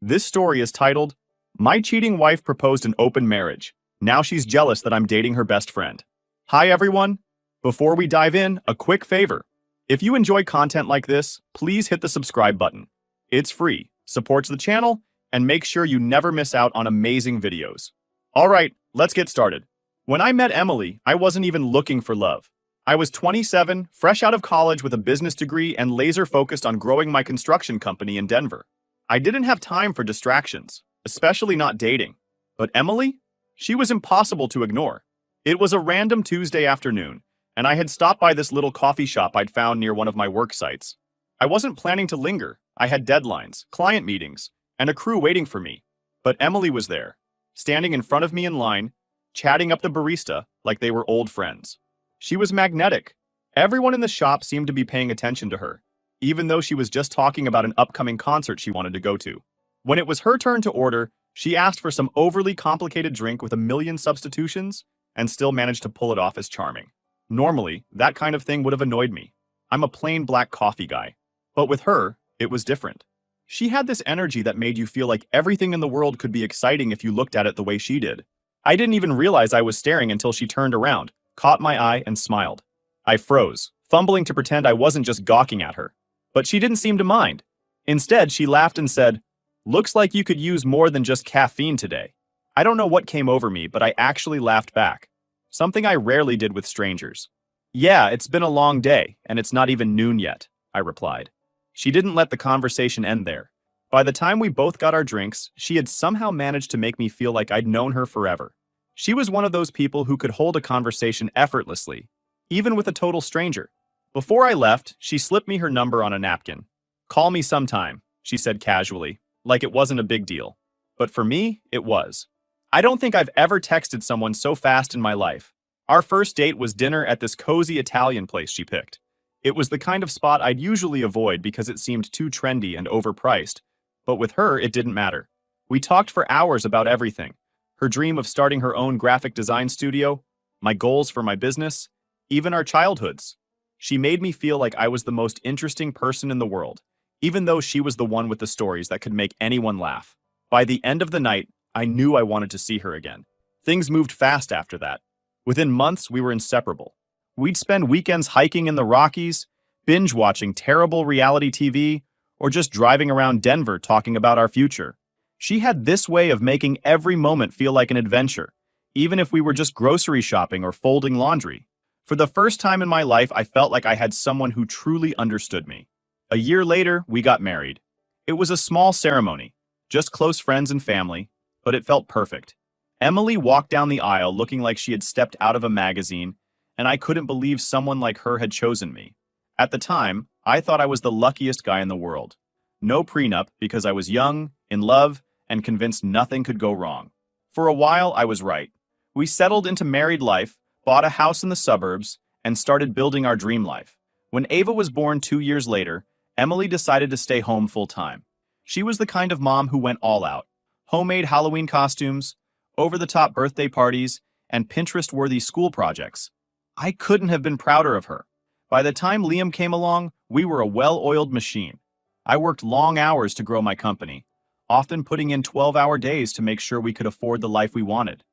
This story is titled, My Cheating Wife Proposed an Open Marriage. Now she's jealous that I'm dating her best friend. Hi everyone. Before we dive in, a quick favor. If you enjoy content like this, please hit the subscribe button. It's free, supports the channel, and make sure you never miss out on amazing videos. Alright, let's get started. When I met Emily, I wasn't even looking for love. I was 27, fresh out of college with a business degree and laser focused on growing my construction company in Denver. I didn't have time for distractions, especially not dating. But Emily? She was impossible to ignore. It was a random Tuesday afternoon, and I had stopped by this little coffee shop I'd found near one of my work sites. I wasn't planning to linger. I had deadlines, client meetings, and a crew waiting for me. But Emily was there, standing in front of me in line, chatting up the barista like they were old friends. She was magnetic. Everyone in the shop seemed to be paying attention to her, even though she was just talking about an upcoming concert she wanted to go to. When it was her turn to order, she asked for some overly complicated drink with a million substitutions and still managed to pull it off as charming. Normally, that kind of thing would have annoyed me. I'm a plain black coffee guy. But with her, it was different. She had this energy that made you feel like everything in the world could be exciting if you looked at it the way she did. I didn't even realize I was staring until she turned around, caught my eye, and smiled. I froze, fumbling to pretend I wasn't just gawking at her. But she didn't seem to mind. Instead, she laughed and said, "Looks like you could use more than just caffeine today." I don't know what came over me, but I actually laughed back. Something I rarely did with strangers. "Yeah, it's been a long day, and it's not even noon yet," I replied. She didn't let the conversation end there. By the time we both got our drinks, she had somehow managed to make me feel like I'd known her forever. She was one of those people who could hold a conversation effortlessly, even with a total stranger. Before I left, she slipped me her number on a napkin. "Call me sometime," she said casually, like it wasn't a big deal. But for me, it was. I don't think I've ever texted someone so fast in my life. Our first date was dinner at this cozy Italian place she picked. It was the kind of spot I'd usually avoid because it seemed too trendy and overpriced. But with her, it didn't matter. We talked for hours about everything. Her dream of starting her own graphic design studio, my goals for my business, even our childhoods. She made me feel like I was the most interesting person in the world, even though she was the one with the stories that could make anyone laugh. By the end of the night, I knew I wanted to see her again. Things moved fast after that. Within months, we were inseparable. We'd spend weekends hiking in the Rockies, binge-watching terrible reality TV, or just driving around Denver talking about our future. She had this way of making every moment feel like an adventure, even if we were just grocery shopping or folding laundry. For the first time in my life, I felt like I had someone who truly understood me. A year later, we got married. It was a small ceremony, just close friends and family, but it felt perfect. Emily walked down the aisle looking like she had stepped out of a magazine, and I couldn't believe someone like her had chosen me. At the time, I thought I was the luckiest guy in the world. No prenup because I was young, in love, and convinced nothing could go wrong. For a while, I was right. We settled into married life, bought a house in the suburbs, and started building our dream life. When Ava was born 2 years later, Emily decided to stay home full-time. She was the kind of mom who went all out. Homemade Halloween costumes, over-the-top birthday parties, and Pinterest-worthy school projects. I couldn't have been prouder of her. By the time Liam came along, we were a well-oiled machine. I worked long hours to grow my company, often putting in 12-hour days to make sure we could afford the life we wanted.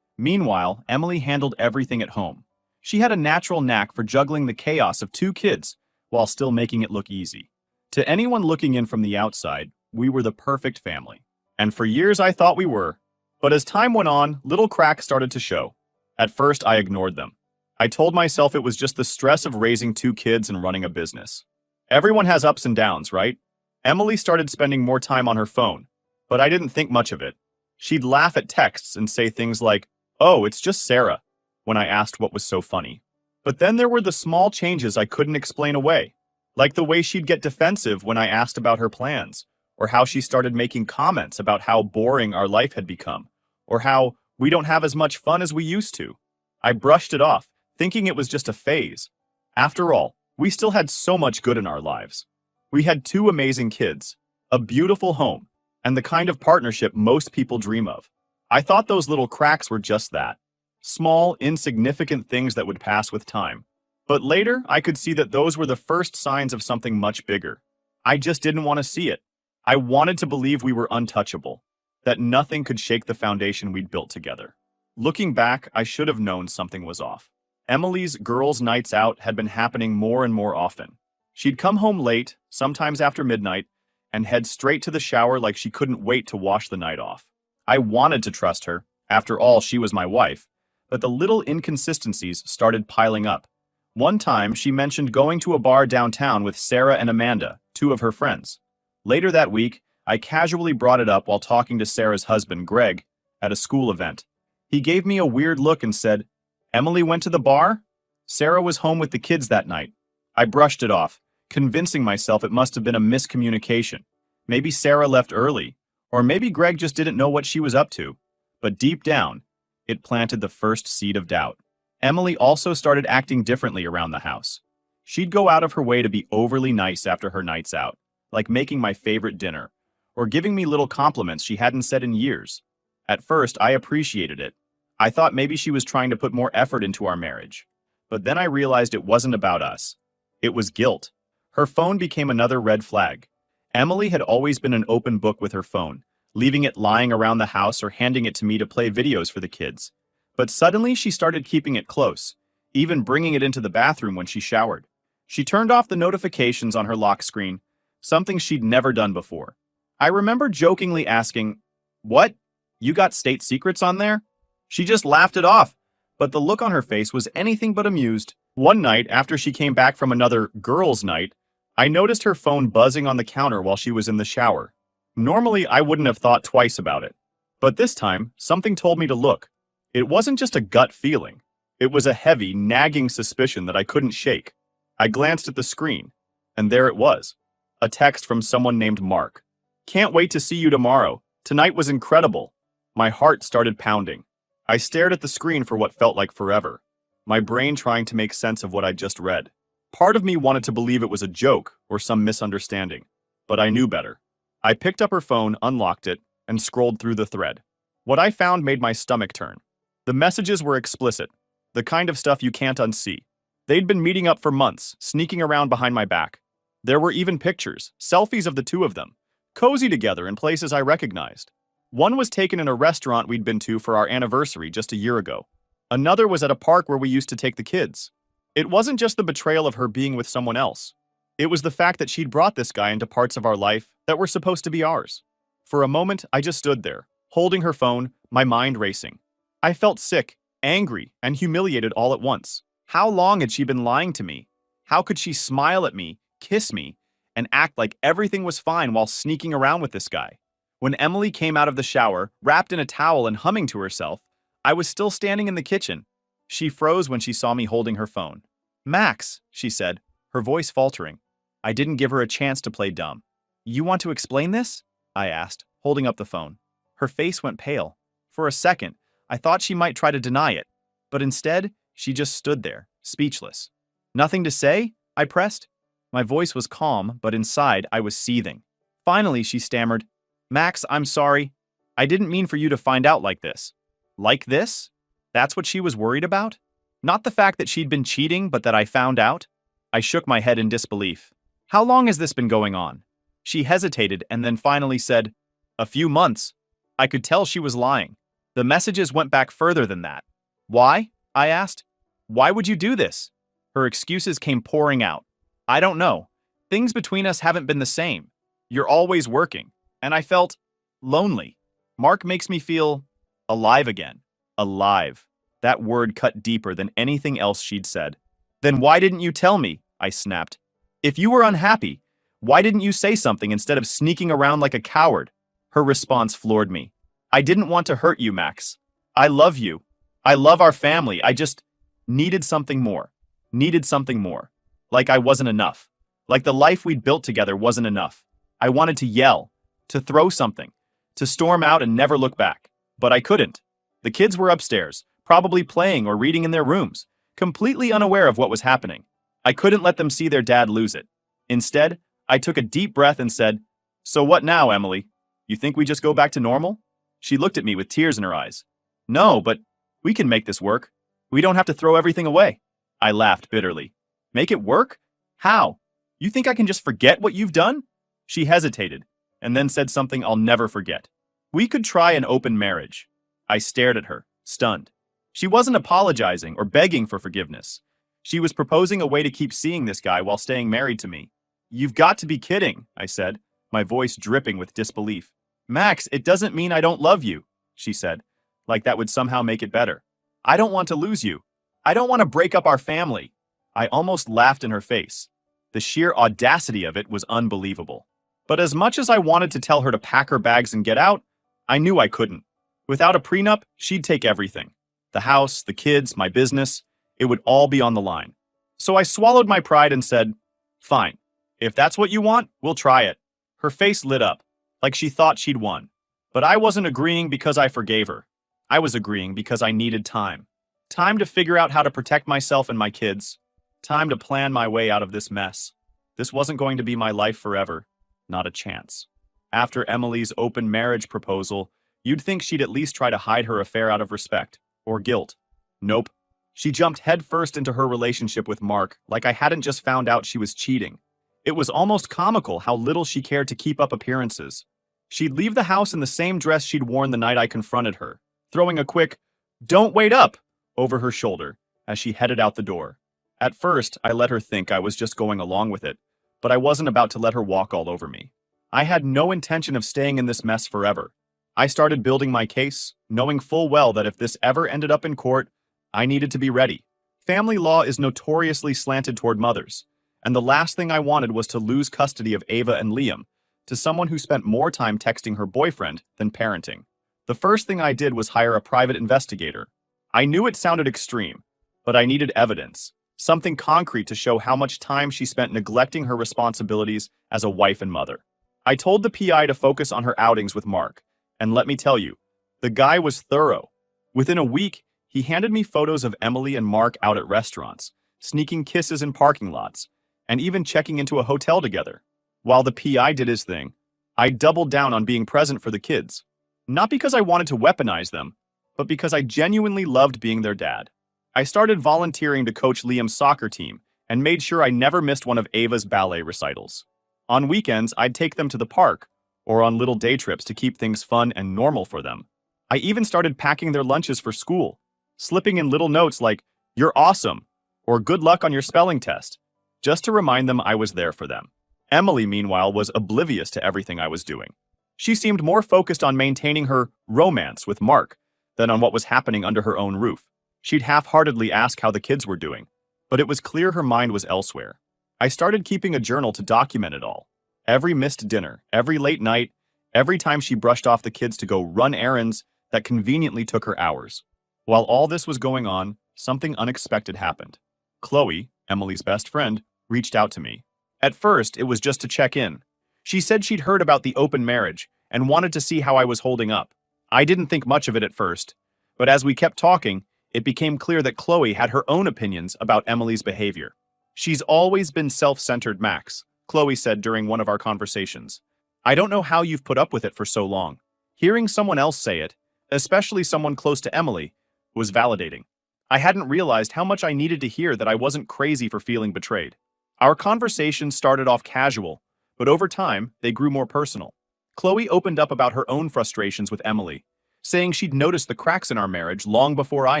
Meanwhile, Emily handled everything at home. She had a natural knack for juggling the chaos of 2 kids while still making it look easy. To anyone looking in from the outside, we were the perfect family. And for years I thought we were. But as time went on, little cracks started to show. At first, I ignored them. I told myself it was just the stress of raising 2 kids and running a business. Everyone has ups and downs, right? Emily started spending more time on her phone, but I didn't think much of it. She'd laugh at texts and say things like, "Oh, it's just Sarah," when I asked what was so funny. But then there were the small changes I couldn't explain away, like the way she'd get defensive when I asked about her plans, or how she started making comments about how boring our life had become, or how we don't have as much fun as we used to. I brushed it off, thinking it was just a phase. After all, we still had so much good in our lives. We had 2 amazing kids, a beautiful home, and the kind of partnership most people dream of. I thought those little cracks were just that. Small, insignificant things that would pass with time. But later, I could see that those were the first signs of something much bigger. I just didn't want to see it. I wanted to believe we were untouchable, that nothing could shake the foundation we'd built together. Looking back, I should have known something was off. Emily's girls' nights out had been happening more and more often. She'd come home late, sometimes after midnight, and head straight to the shower like she couldn't wait to wash the night off. I wanted to trust her. After all, she was my wife. But the little inconsistencies started piling up. One time, she mentioned going to a bar downtown with Sarah and Amanda, two of her friends. Later that week, I casually brought it up while talking to Sarah's husband, Greg, at a school event. He gave me a weird look and said, "Emily went to the bar?" Sarah was home with the kids that night. I brushed it off, convincing myself it must have been a miscommunication. Maybe Sarah left early, or maybe Greg just didn't know what she was up to. But deep down, it planted the first seed of doubt. Emily also started acting differently around the house. She'd go out of her way to be overly nice after her nights out, like making my favorite dinner, or giving me little compliments she hadn't said in years. At first, I appreciated it. I thought maybe she was trying to put more effort into our marriage. But then I realized it wasn't about us. It was guilt. Her phone became another red flag. Emily had always been an open book with her phone, leaving it lying around the house or handing it to me to play videos for the kids. But suddenly she started keeping it close, even bringing it into the bathroom when she showered. She turned off the notifications on her lock screen, something she'd never done before. I remember jokingly asking, "What? You got state secrets on there?" She just laughed it off, but the look on her face was anything but amused. One night, after she came back from another girls' night, I noticed her phone buzzing on the counter while she was in the shower. Normally, I wouldn't have thought twice about it. But this time, something told me to look. It wasn't just a gut feeling. It was a heavy, nagging suspicion that I couldn't shake. I glanced at the screen, and there it was. A text from someone named Mark. "Can't wait to see you tomorrow. Tonight was incredible." My heart started pounding. I stared at the screen for what felt like forever, my brain trying to make sense of what I'd just read. Part of me wanted to believe it was a joke or some misunderstanding, but I knew better. I picked up her phone, unlocked it, and scrolled through the thread. What I found made my stomach turn. The messages were explicit, the kind of stuff you can't unsee. They'd been meeting up for months, sneaking around behind my back. There were even pictures, selfies of the two of them, cozy together in places I recognized. One was taken in a restaurant we'd been to for our anniversary just a year ago. Another was at a park where we used to take the kids. It wasn't just the betrayal of her being with someone else. It was the fact that she'd brought this guy into parts of our life that were supposed to be ours. For a moment, I just stood there, holding her phone, my mind racing. I felt sick, angry, and humiliated all at once. How long had she been lying to me? How could she smile at me, kiss me, and act like everything was fine while sneaking around with this guy? When Emily came out of the shower, wrapped in a towel and humming to herself, I was still standing in the kitchen. She froze when she saw me holding her phone. "Max," she said, her voice faltering. I didn't give her a chance to play dumb. "You want to explain this?" I asked, holding up the phone. Her face went pale. For a second, I thought she might try to deny it, but instead, she just stood there, speechless. "Nothing to say?" I pressed. My voice was calm, but inside, I was seething. Finally, she stammered, "Max, I'm sorry. I didn't mean for you to find out like this." Like this? That's what she was worried about? Not the fact that she'd been cheating, but that I found out? I shook my head in disbelief. "How long has this been going on?" She hesitated and then finally said, "A few months." I could tell she was lying. The messages went back further than that. "Why?" I asked. "Why would you do this?" Her excuses came pouring out. "I don't know. Things between us haven't been the same. You're always working." And I felt lonely. Mark makes me feel alive again. Alive. That word cut deeper than anything else she'd said. "Then why didn't you tell me?" I snapped. "If you were unhappy, why didn't you say something instead of sneaking around like a coward?" Her response floored me. "I didn't want to hurt you, Max. I love you. I love our family. I just needed something more. Needed something more. Like I wasn't enough. Like the life we'd built together wasn't enough. I wanted to yell, to throw something, to storm out and never look back. But I couldn't. The kids were upstairs, probably playing or reading in their rooms, completely unaware of what was happening. I couldn't let them see their dad lose it. Instead, I took a deep breath and said, "So what now, Emily? You think we just go back to normal?" She looked at me with tears in her eyes. "No, but we can make this work. We don't have to throw everything away." I laughed bitterly. "Make it work? How? You think I can just forget what you've done?" She hesitated. and then said something I'll never forget. "We could try an open marriage." I stared at her, stunned. She wasn't apologizing or begging for forgiveness. She was proposing a way to keep seeing this guy while staying married to me. "You've got to be kidding," I said, my voice dripping with disbelief. "Max, it doesn't mean I don't love you," she said, like that would somehow make it better. "I don't want to lose you. I don't want to break up our family." I almost laughed in her face. The sheer audacity of it was unbelievable. But as much as I wanted to tell her to pack her bags and get out, I knew I couldn't. Without a prenup, she'd take everything. The house, the kids, my business, it would all be on the line. So I swallowed my pride and said, "Fine. If that's what you want, we'll try it." Her face lit up, like she thought she'd won. But I wasn't agreeing because I forgave her. I was agreeing because I needed time. Time to figure out how to protect myself and my kids. Time to plan my way out of this mess. This wasn't going to be my life forever. Not a chance. After Emily's open marriage proposal, you'd think she'd at least try to hide her affair out of respect or guilt. Nope. She jumped headfirst into her relationship with Mark like I hadn't just found out she was cheating. It was almost comical how little she cared to keep up appearances. She'd leave the house in the same dress she'd worn the night I confronted her, throwing a quick, "Don't wait up," over her shoulder as she headed out the door. At first, I let her think I was just going along with it, but I wasn't about to let her walk all over me. I had no intention of staying in this mess forever. I started building my case, knowing full well that if this ever ended up in court, I needed to be ready. Family law is notoriously slanted toward mothers, and the last thing I wanted was to lose custody of Ava and Liam to someone who spent more time texting her boyfriend than parenting. The first thing I did was hire a private investigator. I knew it sounded extreme, but I needed evidence. Something concrete to show how much time she spent neglecting her responsibilities as a wife and mother. I told the PI to focus on her outings with Mark, and let me tell you, the guy was thorough. Within a week, he handed me photos of Emily and Mark out at restaurants, sneaking kisses in parking lots, and even checking into a hotel together. While the PI did his thing, I doubled down on being present for the kids. Not because I wanted to weaponize them, but because I genuinely loved being their dad. I started volunteering to coach Liam's soccer team and made sure I never missed one of Ava's ballet recitals. On weekends, I'd take them to the park or on little day trips to keep things fun and normal for them. I even started packing their lunches for school, slipping in little notes like, "You're awesome," or "Good luck on your spelling test," just to remind them I was there for them. Emily, meanwhile, was oblivious to everything I was doing. She seemed more focused on maintaining her romance with Mark than on what was happening under her own roof. She'd half-heartedly ask how the kids were doing, but it was clear her mind was elsewhere. I started keeping a journal to document it all. Every missed dinner, every late night, every time she brushed off the kids to go run errands that conveniently took her hours. While all this was going on, something unexpected happened. Chloe, Emily's best friend, reached out to me. At first, it was just to check in. She said she'd heard about the open marriage and wanted to see how I was holding up. I didn't think much of it at first, but as we kept talking, it became clear that Chloe had her own opinions about Emily's behavior. "She's always been self-centered, Max," Chloe said during one of our conversations. "I don't know how you've put up with it for so long." Hearing someone else say it, especially someone close to Emily, was validating. I hadn't realized how much I needed to hear that I wasn't crazy for feeling betrayed. Our conversations started off casual, but over time, they grew more personal. Chloe opened up about her own frustrations with Emily, saying she'd noticed the cracks in our marriage long before I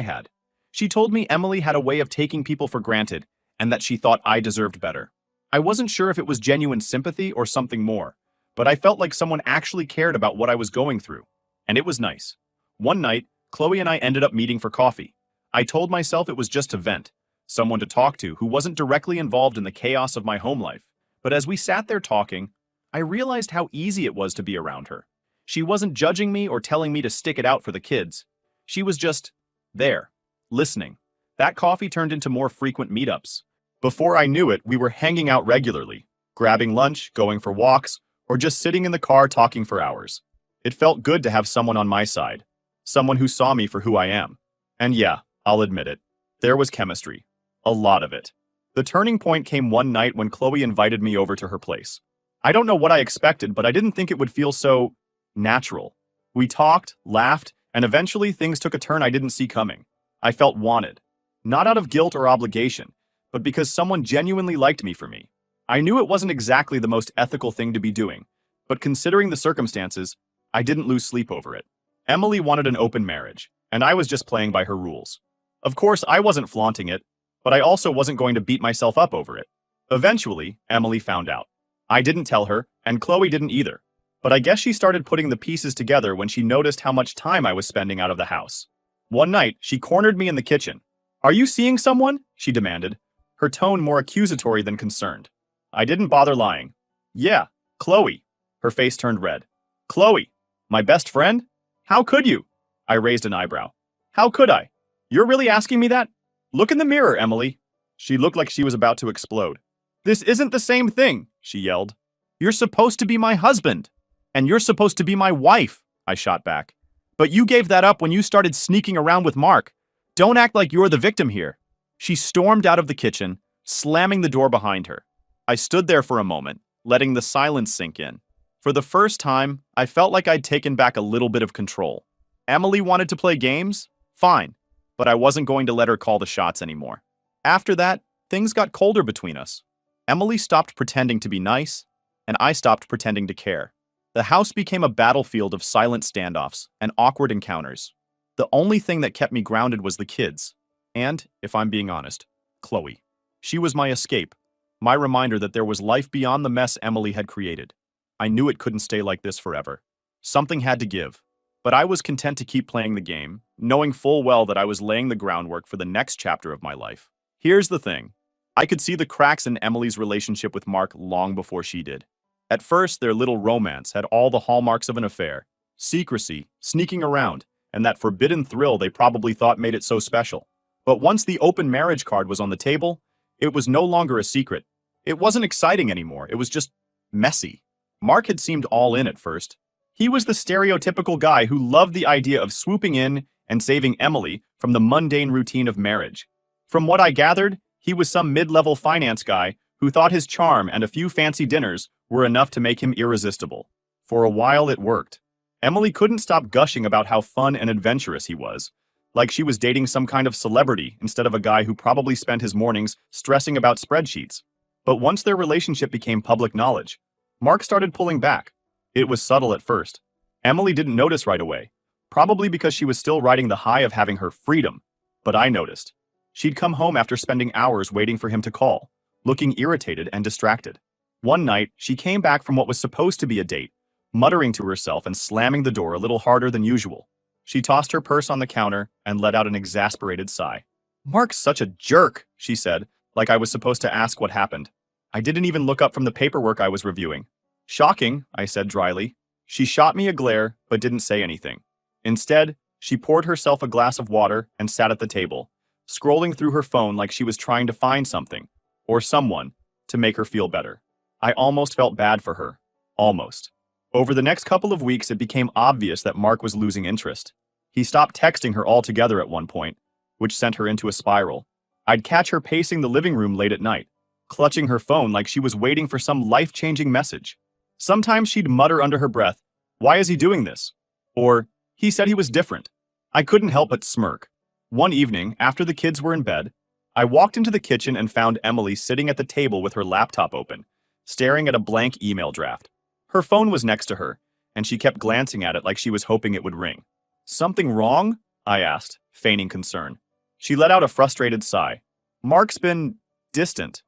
had. She told me Emily had a way of taking people for granted and that she thought I deserved better. I wasn't sure if it was genuine sympathy or something more, but I felt like someone actually cared about what I was going through, and it was nice. One night, Chloe and I ended up meeting for coffee. I told myself it was just to vent, someone to talk to who wasn't directly involved in the chaos of my home life. But as we sat there talking, I realized how easy it was to be around her. She wasn't judging me or telling me to stick it out for the kids. She was just there, listening. That coffee turned into more frequent meetups. Before I knew it, we were hanging out regularly, grabbing lunch, going for walks, or just sitting in the car talking for hours. It felt good to have someone on my side, someone who saw me for who I am. And yeah, I'll admit it, there was chemistry. A lot of it. The turning point came one night when Chloe invited me over to her place. I don't know what I expected, but I didn't think it would feel so natural. We talked, laughed, and eventually things took a turn I didn't see coming. I felt wanted. Not out of guilt or obligation, but because someone genuinely liked me for me. I knew it wasn't exactly the most ethical thing to be doing, But considering the circumstances, I didn't lose sleep over it. Emily wanted an open marriage, and I was just playing by her rules. Of course, I wasn't flaunting it, but I also wasn't going to beat myself up over it. Eventually, Emily found out. I didn't tell her, and Chloe didn't either. But I guess she started putting the pieces together when she noticed how much time I was spending out of the house. One night, she cornered me in the kitchen. "Are you seeing someone?" she demanded, her tone more accusatory than concerned. I didn't bother lying. "Yeah, Chloe." Her face turned red. "Chloe? My best friend? How could you?" I raised an eyebrow. "How could I? You're really asking me that? Look in the mirror, Emily." She looked like she was about to explode. "This isn't the same thing," she yelled. "You're supposed to be my husband. And you're supposed to be my wife," I shot back. "But you gave that up when you started sneaking around with Mark. Don't act like you're the victim here." She stormed out of the kitchen, slamming the door behind her. I stood there for a moment, letting the silence sink in. For the first time, I felt like I'd taken back a little bit of control. Emily wanted to play games? Fine. But I wasn't going to let her call the shots anymore. After that, things got colder between us. Emily stopped pretending to be nice, and I stopped pretending to care. The house became a battlefield of silent standoffs and awkward encounters. The only thing that kept me grounded was the kids. And, if I'm being honest, Chloe. She was my escape, my reminder that there was life beyond the mess Emily had created. I knew it couldn't stay like this forever. Something had to give. But I was content to keep playing the game, knowing full well that I was laying the groundwork for the next chapter of my life. Here's the thing. I could see the cracks in Emily's relationship with Mark long before she did. At first, their little romance had all the hallmarks of an affair. Secrecy, sneaking around, and that forbidden thrill they probably thought made it so special. But once the open marriage card was on the table, it was no longer a secret. It wasn't exciting anymore, it was just messy. Mark had seemed all in at first. He was the stereotypical guy who loved the idea of swooping in and saving Emily from the mundane routine of marriage. From what I gathered, he was some mid-level finance guy who thought his charm and a few fancy dinners were enough to make him irresistible. For a while it worked. Emily couldn't stop gushing about how fun and adventurous he was, like she was dating some kind of celebrity instead of a guy who probably spent his mornings stressing about spreadsheets. But once their relationship became public knowledge, Mark started pulling back. It was subtle at first. Emily didn't notice right away, probably because she was still riding the high of having her freedom. But I noticed. She'd come home after spending hours waiting for him to call, looking irritated and distracted. One night, she came back from what was supposed to be a date, muttering to herself and slamming the door a little harder than usual. She tossed her purse on the counter and let out an exasperated sigh. "Mark's such a jerk," she said, like I was supposed to ask what happened. "I didn't even look up from the paperwork I was reviewing." "Shocking," I said dryly. She shot me a glare, but didn't say anything. Instead, she poured herself a glass of water and sat at the table, scrolling through her phone like she was trying to find something, or someone, to make her feel better. I almost felt bad for her. Almost. Over the next couple of weeks, it became obvious that Mark was losing interest. He stopped texting her altogether at one point, which sent her into a spiral. I'd catch her pacing the living room late at night, clutching her phone like she was waiting for some life-changing message. Sometimes she'd mutter under her breath, "Why is he doing this?" Or, "He said he was different." I couldn't help but smirk. One evening, after the kids were in bed, I walked into the kitchen and found Emily sitting at the table with her laptop open, staring at a blank email draft. Her phone was next to her, and she kept glancing at it like she was hoping it would ring. "Something wrong?" I asked, feigning concern. She let out a frustrated sigh. "Mark's been distant."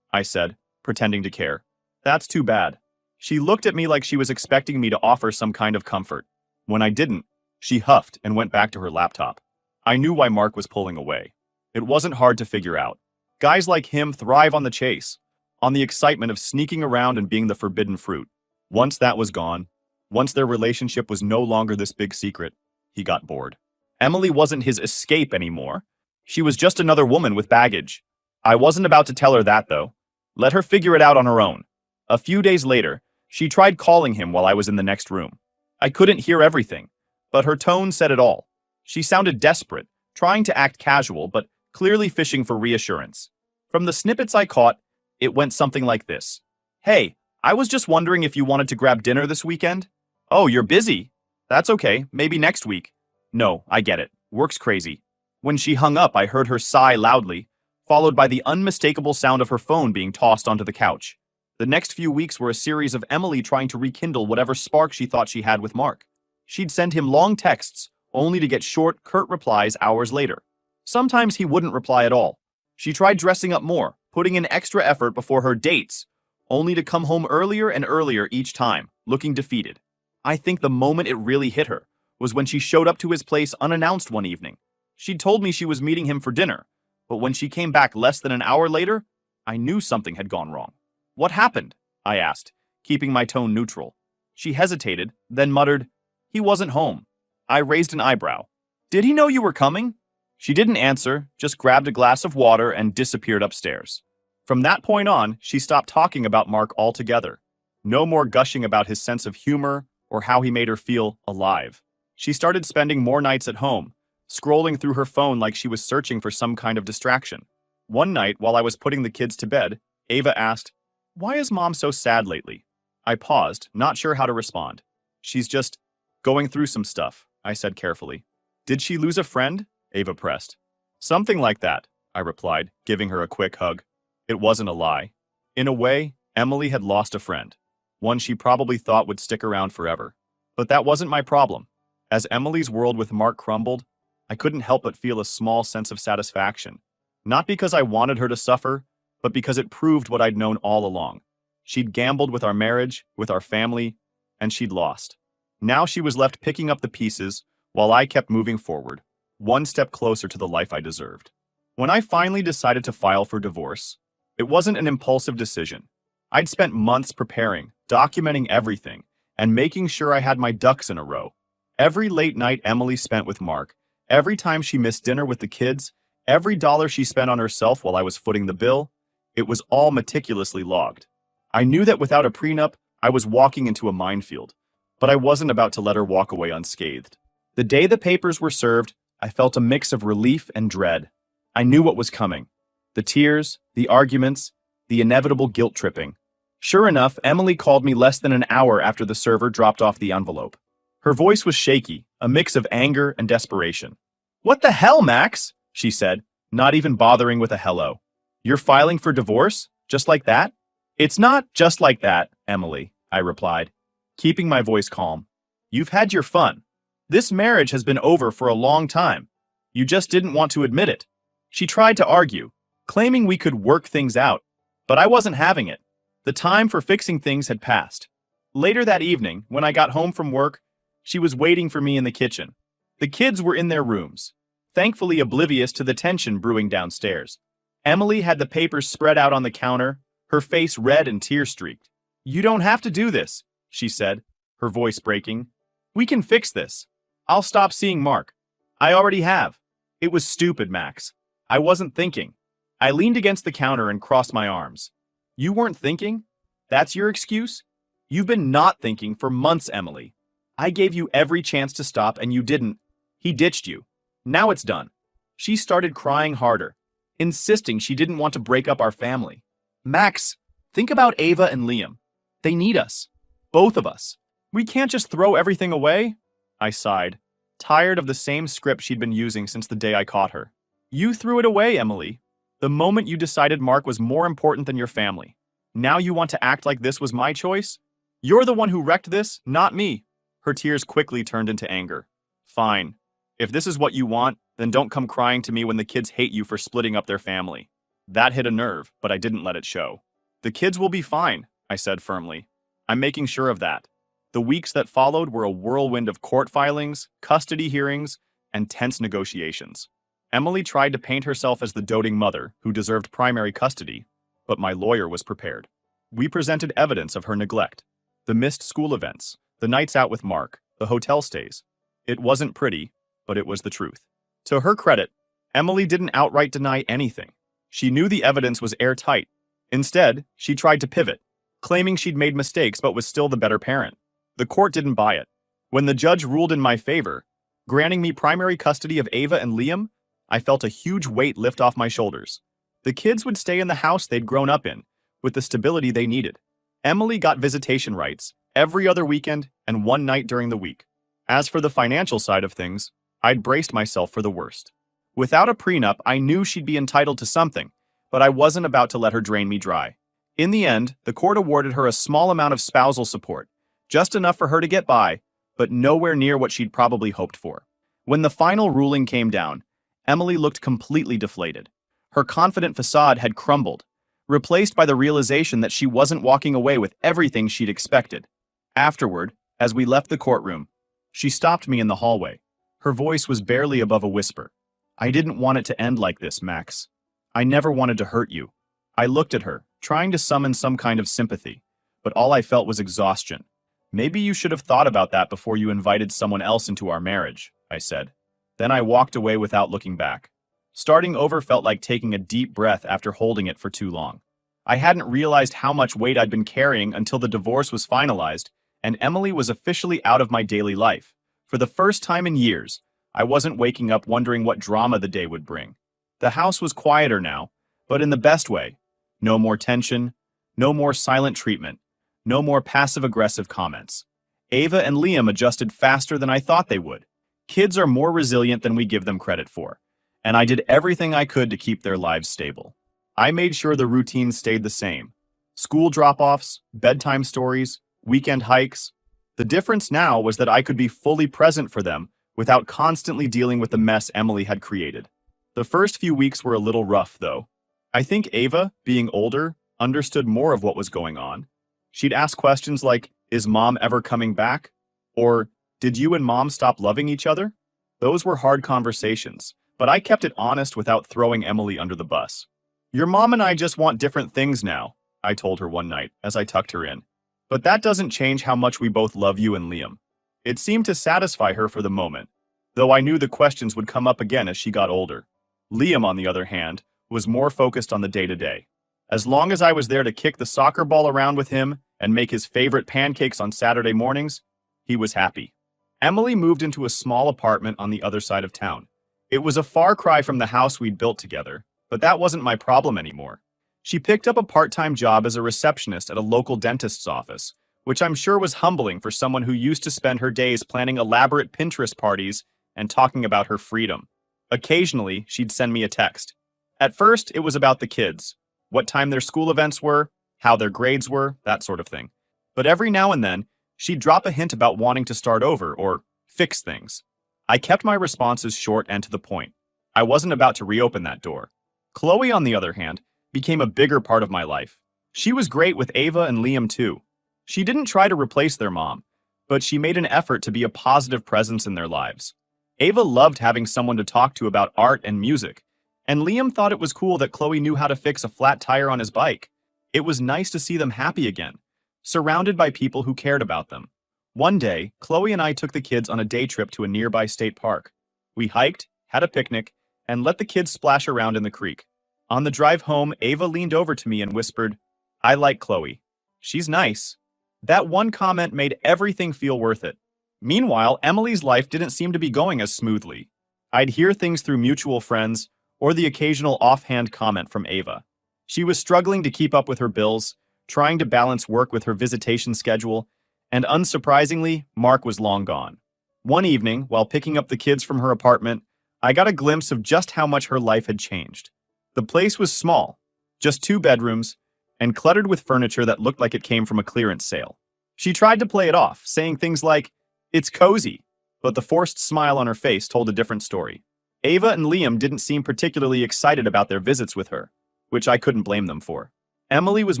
I said, pretending to care. "That's too bad." She looked at me like she was expecting me to offer some kind of comfort. When I didn't, she huffed and went back to her laptop. I knew why Mark was pulling away. It wasn't hard to figure out. Guys like him thrive on the chase, on the excitement of sneaking around and being the forbidden fruit. Once that was gone, once their relationship was no longer this big secret, he got bored. Emily wasn't his escape anymore. She was just another woman with baggage. I wasn't about to tell her that, though. Let her figure it out on her own. A few days later, she tried calling him while I was in the next room. I couldn't hear everything, but her tone said it all. She sounded desperate, trying to act casual, but clearly fishing for reassurance. From the snippets I caught, it went something like this. "Hey, I was just wondering if you wanted to grab dinner this weekend?" "Oh, you're busy." "That's okay, maybe next week." "No, I get it. Work's crazy." When she hung up, I heard her sigh loudly, followed by the unmistakable sound of her phone being tossed onto the couch. The next few weeks were a series of Emily trying to rekindle whatever spark she thought she had with Mark. She'd send him long texts, only to get short, curt replies hours later. Sometimes he wouldn't reply at all. She tried dressing up more, putting in extra effort before her dates, only to come home earlier and earlier each time, looking defeated. I think the moment it really hit her was when she showed up to his place unannounced one evening. She'd told me she was meeting him for dinner, but when she came back less than an hour later, I knew something had gone wrong. "What happened?" I asked, keeping my tone neutral. She hesitated, then muttered, "He wasn't home." I raised an eyebrow. "Did he know you were coming?" She didn't answer, just grabbed a glass of water and disappeared upstairs. From that point on, she stopped talking about Mark altogether. No more gushing about his sense of humor or how he made her feel alive. She started spending more nights at home, scrolling through her phone like she was searching for some kind of distraction. One night, while I was putting the kids to bed, Ava asked, "Why is Mom so sad lately?" I paused, not sure how to respond. "She's just going through some stuff," I said carefully. "Did she lose a friend?" Ava pressed. "Something like that," I replied, giving her a quick hug. It wasn't a lie. In a way, Emily had lost a friend, one she probably thought would stick around forever. But that wasn't my problem. As Emily's world with Mark crumbled, I couldn't help but feel a small sense of satisfaction. Not because I wanted her to suffer, but because it proved what I'd known all along. She'd gambled with our marriage, with our family, and she'd lost. Now she was left picking up the pieces while I kept moving forward, one step closer to the life I deserved. When I finally decided to file for divorce, it wasn't an impulsive decision. I'd spent months preparing, documenting everything, and making sure I had my ducks in a row. Every late night Emily spent with Mark, every time she missed dinner with the kids, every dollar she spent on herself while I was footing the bill, it was all meticulously logged. I knew that without a prenup, I was walking into a minefield, but I wasn't about to let her walk away unscathed. The day the papers were served, I felt a mix of relief and dread. I knew what was coming. The tears, the arguments, the inevitable guilt tripping. Sure enough, Emily called me less than an hour after the server dropped off the envelope. Her voice was shaky, a mix of anger and desperation. "What the hell, Max?" she said, not even bothering with a hello. "You're filing for divorce? Just like that?" "It's not just like that, Emily," I replied, keeping my voice calm. "You've had your fun. This marriage has been over for a long time. You just didn't want to admit it." She tried to argue, claiming we could work things out, but I wasn't having it. The time for fixing things had passed. Later that evening, when I got home from work, she was waiting for me in the kitchen. The kids were in their rooms, thankfully oblivious to the tension brewing downstairs. Emily had the papers spread out on the counter, her face red and tear-streaked. "You don't have to do this," she said, her voice breaking. "We can fix this. I'll stop seeing Mark. I already have." It was stupid, Max. I wasn't thinking. I leaned against the counter and crossed my arms. "You weren't thinking? That's your excuse? You've been not thinking for months, Emily. I gave you every chance to stop and you didn't. He ditched you. Now it's done." She started crying harder, insisting she didn't want to break up our family. "Max, think about Ava and Liam. They need us. Both of us. We can't just throw everything away." I sighed, tired of the same script she'd been using since the day I caught her. "You threw it away, Emily. The moment you decided Mark was more important than your family. Now you want to act like this was my choice? You're the one who wrecked this, not me." Her tears quickly turned into anger. "Fine. If this is what you want, then don't come crying to me when the kids hate you for splitting up their family." That hit a nerve, but I didn't let it show. "The kids will be fine," I said firmly. "I'm making sure of that." The weeks that followed were a whirlwind of court filings, custody hearings, and tense negotiations. Emily tried to paint herself as the doting mother who deserved primary custody, but my lawyer was prepared. We presented evidence of her neglect. The missed school events, the nights out with Mark, the hotel stays. It wasn't pretty, but it was the truth. To her credit, Emily didn't outright deny anything. She knew the evidence was airtight. Instead, she tried to pivot, claiming she'd made mistakes but was still the better parent. The court didn't buy it. When the judge ruled in my favor, granting me primary custody of Ava and Liam, I felt a huge weight lift off my shoulders. The kids would stay in the house they'd grown up in, with the stability they needed. Emily got visitation rights every other weekend and one night during the week. As for the financial side of things, I'd braced myself for the worst. Without a prenup, I knew she'd be entitled to something, but I wasn't about to let her drain me dry. In the end, the court awarded her a small amount of spousal support, just enough for her to get by, but nowhere near what she'd probably hoped for. When the final ruling came down, Emily looked completely deflated. Her confident facade had crumbled, replaced by the realization that she wasn't walking away with everything she'd expected. Afterward, as we left the courtroom, she stopped me in the hallway. Her voice was barely above a whisper. "I didn't want it to end like this, Max. I never wanted to hurt you." I looked at her, trying to summon some kind of sympathy, but all I felt was exhaustion. "Maybe you should have thought about that before you invited someone else into our marriage," I said. Then I walked away without looking back. Starting over felt like taking a deep breath after holding it for too long. I hadn't realized how much weight I'd been carrying until the divorce was finalized, and Emily was officially out of my daily life. For the first time in years, I wasn't waking up wondering what drama the day would bring. The house was quieter now, but in the best way. No more tension, no more silent treatment, no more passive-aggressive comments. Ava and Liam adjusted faster than I thought they would. Kids are more resilient than we give them credit for, and I did everything I could to keep their lives stable. I made sure the routines stayed the same. School drop-offs, bedtime stories, weekend hikes. The difference now was that I could be fully present for them without constantly dealing with the mess Emily had created. The first few weeks were a little rough, though. I think Ava, being older, understood more of what was going on. She'd ask questions like, "Is Mom ever coming back?" Or, "Did you and Mom stop loving each other?" Those were hard conversations, but I kept it honest without throwing Emily under the bus. "Your mom and I just want different things now," I told her one night as I tucked her in. "But that doesn't change how much we both love you and Liam." It seemed to satisfy her for the moment, though I knew the questions would come up again as she got older. Liam, on the other hand, was more focused on the day-to-day. As long as I was there to kick the soccer ball around with him and make his favorite pancakes on Saturday mornings, he was happy. Emily moved into a small apartment on the other side of town. It was a far cry from the house we'd built together, but that wasn't my problem anymore. She picked up a part-time job as a receptionist at a local dentist's office, which I'm sure was humbling for someone who used to spend her days planning elaborate Pinterest parties and talking about her freedom. Occasionally, she'd send me a text. At first, it was about the kids, what time their school events were, how their grades were, that sort of thing. But every now and then, she'd drop a hint about wanting to start over or fix things. I kept my responses short and to the point. I wasn't about to reopen that door. Chloe, on the other hand, became a bigger part of my life. She was great with Ava and Liam too. She didn't try to replace their mom, but she made an effort to be a positive presence in their lives. Ava loved having someone to talk to about art and music, and Liam thought it was cool that Chloe knew how to fix a flat tire on his bike. It was nice to see them happy again, surrounded by people who cared about them. One day, Chloe and I took the kids on a day trip to a nearby state park. We hiked, had a picnic, and let the kids splash around in the creek. On the drive home, Ava leaned over to me and whispered, "I like Chloe. She's nice." That one comment made everything feel worth it. Meanwhile, Emily's life didn't seem to be going as smoothly. I'd hear things through mutual friends or the occasional offhand comment from Ava. She was struggling to keep up with her bills, trying to balance work with her visitation schedule, and unsurprisingly, Mark was long gone. One evening, while picking up the kids from her apartment, I got a glimpse of just how much her life had changed. The place was small, just 2 bedrooms, and cluttered with furniture that looked like it came from a clearance sale. She tried to play it off, saying things like, "It's cozy," but the forced smile on her face told a different story. Ava and Liam didn't seem particularly excited about their visits with her, which I couldn't blame them for. Emily was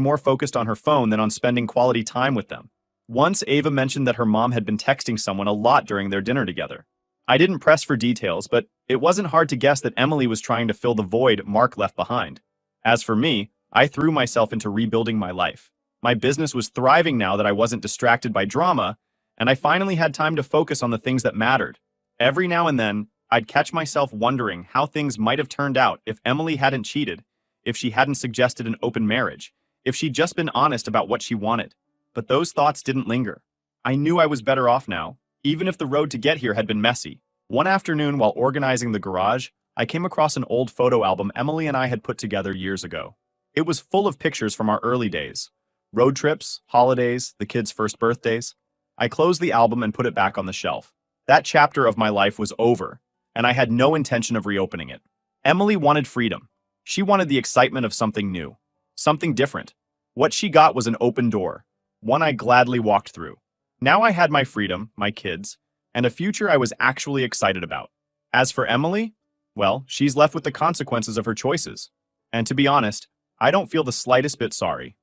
more focused on her phone than on spending quality time with them. Once Ava mentioned that her mom had been texting someone a lot during their dinner together. I didn't press for details, but it wasn't hard to guess that Emily was trying to fill the void Mark left behind. As for me, I threw myself into rebuilding my life. My business was thriving now that I wasn't distracted by drama, and I finally had time to focus on the things that mattered. Every now and then, I'd catch myself wondering how things might have turned out if Emily hadn't cheated, if she hadn't suggested an open marriage, if she'd just been honest about what she wanted. But those thoughts didn't linger. I knew I was better off now, even if the road to get here had been messy. One afternoon, while organizing the garage, I came across an old photo album Emily and I had put together years ago. It was full of pictures from our early days. Road trips, holidays, the kids' first birthdays. I closed the album and put it back on the shelf. That chapter of my life was over, and I had no intention of reopening it. Emily wanted freedom. She wanted the excitement of something new, something different. What she got was an open door, one I gladly walked through. Now I had my freedom, my kids, and a future I was actually excited about. As for Emily, well, she's left with the consequences of her choices. And to be honest, I don't feel the slightest bit sorry.